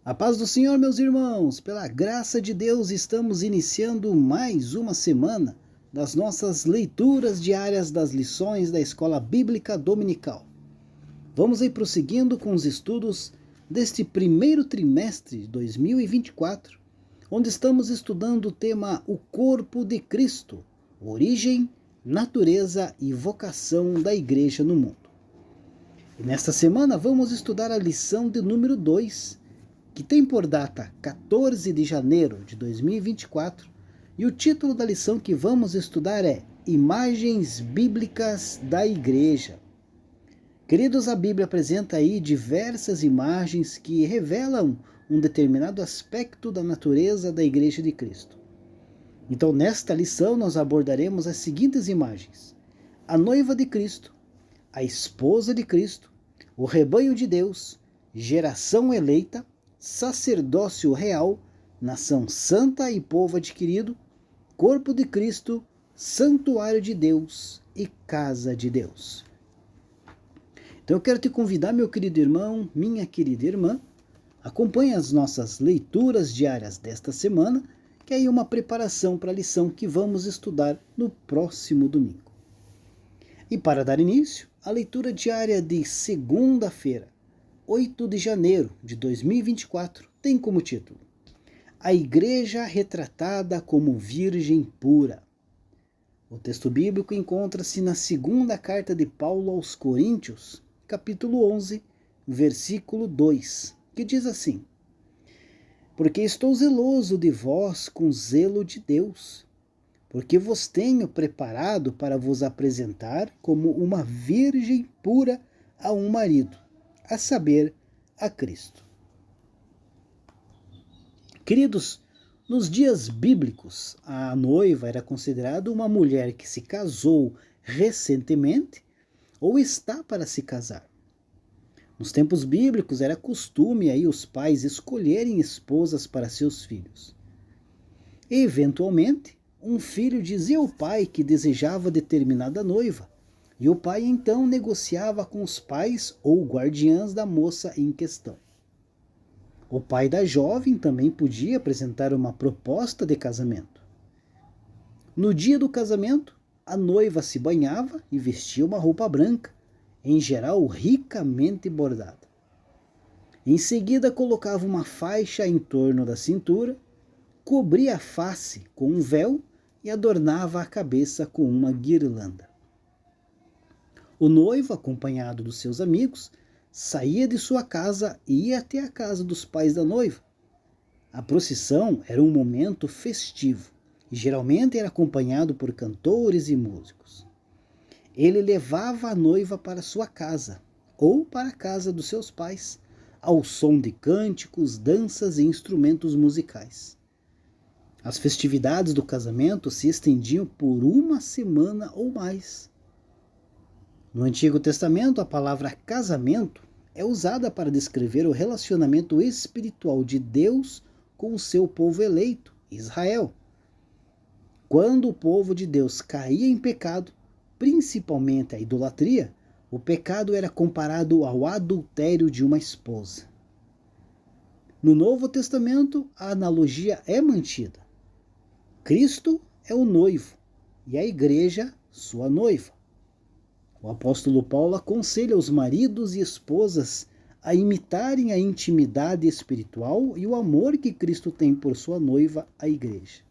A paz do Senhor, meus irmãos, pela graça de Deus, estamos iniciando mais uma semana das nossas leituras diárias das lições da Escola Bíblica Dominical. Vamos aí prosseguindo com os estudos deste primeiro trimestre de 2024, onde estamos estudando o tema O Corpo de Cristo, origem, natureza e vocação da Igreja no mundo. E nesta semana vamos estudar a lição de número 2, que tem por data 14 de janeiro de 2024, e o título da lição que vamos estudar é Imagens Bíblicas da Igreja. Queridos, a Bíblia apresenta aí diversas imagens que revelam um determinado aspecto da natureza da Igreja de Cristo. Então, nesta lição, nós abordaremos as seguintes imagens: a noiva de Cristo, a esposa de Cristo, o rebanho de Deus, geração eleita, sacerdócio real, nação santa e povo adquirido, corpo de Cristo, santuário de Deus e casa de Deus. Então eu quero te convidar, meu querido irmão, minha querida irmã, acompanhe as nossas leituras diárias desta semana, que é aí uma preparação para a lição que vamos estudar no próximo domingo. E para dar início, a leitura diária de segunda-feira, 8 de janeiro de 2024, tem como título A Igreja Retratada como Virgem Pura. O texto bíblico encontra-se na segunda carta de Paulo aos Coríntios, capítulo 11, versículo 2, que diz assim: Porque estou zeloso de vós com zelo de Deus, porque vos tenho preparado para vos apresentar como uma virgem pura a um marido, a saber, a Cristo. Queridos, nos dias bíblicos, a noiva era considerada uma mulher que se casou recentemente ou está para se casar. Nos tempos bíblicos era costume aí os pais escolherem esposas para seus filhos. E, eventualmente, um filho dizia ao pai que desejava determinada noiva, e o pai então negociava com os pais ou guardiãs da moça em questão. O pai da jovem também podia apresentar uma proposta de casamento. No dia do casamento, a noiva se banhava e vestia uma roupa branca, em geral ricamente bordada. Em seguida, colocava uma faixa em torno da cintura, cobria a face com um véu e adornava a cabeça com uma guirlanda. O noivo, acompanhado dos seus amigos, saía de sua casa e ia até a casa dos pais da noiva. A procissão era um momento festivo e geralmente era acompanhado por cantores e músicos. Ele levava a noiva para sua casa ou para a casa dos seus pais, ao som de cânticos, danças e instrumentos musicais. As festividades do casamento se estendiam por uma semana ou mais. No Antigo Testamento, a palavra casamento é usada para descrever o relacionamento espiritual de Deus com o seu povo eleito, Israel. Quando o povo de Deus caía em pecado, principalmente a idolatria, o pecado era comparado ao adultério de uma esposa. No Novo Testamento, a analogia é mantida. Cristo é o noivo e a igreja sua noiva. O apóstolo Paulo aconselha os maridos e esposas a imitarem a intimidade espiritual e o amor que Cristo tem por sua noiva, a igreja.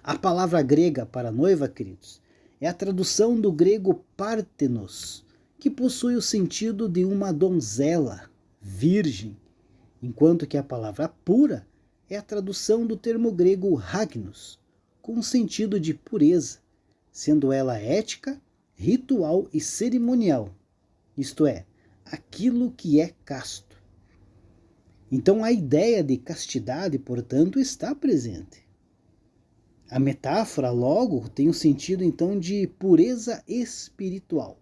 A palavra grega para noiva, queridos, é a tradução do grego partenos, que possui o sentido de uma donzela, virgem, enquanto que a palavra pura é a tradução do termo grego hagnos, com o sentido de pureza, sendo ela ética, ritual e cerimonial, isto é, aquilo que é casto. Então a ideia de castidade, portanto, está presente. A metáfora, logo, tem o sentido então de pureza espiritual.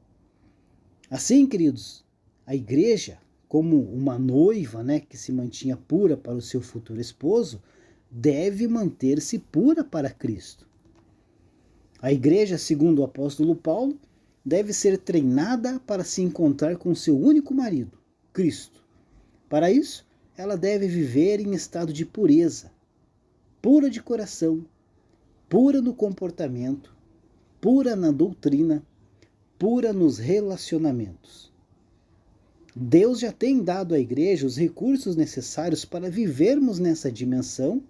Assim, queridos, a igreja, como uma noiva, que se mantinha pura para o seu futuro esposo, deve manter-se pura para Cristo. A igreja, segundo o apóstolo Paulo, deve ser treinada para se encontrar com seu único marido, Cristo. Para isso, ela deve viver em estado de pureza, pura de coração, pura no comportamento, pura na doutrina, pura nos relacionamentos. Deus já tem dado à igreja os recursos necessários para vivermos nessa dimensão,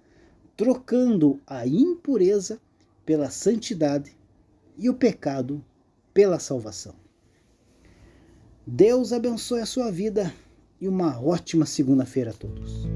trocando a impureza pela santidade e o pecado pela salvação. Deus abençoe a sua vida e uma ótima segunda-feira a todos.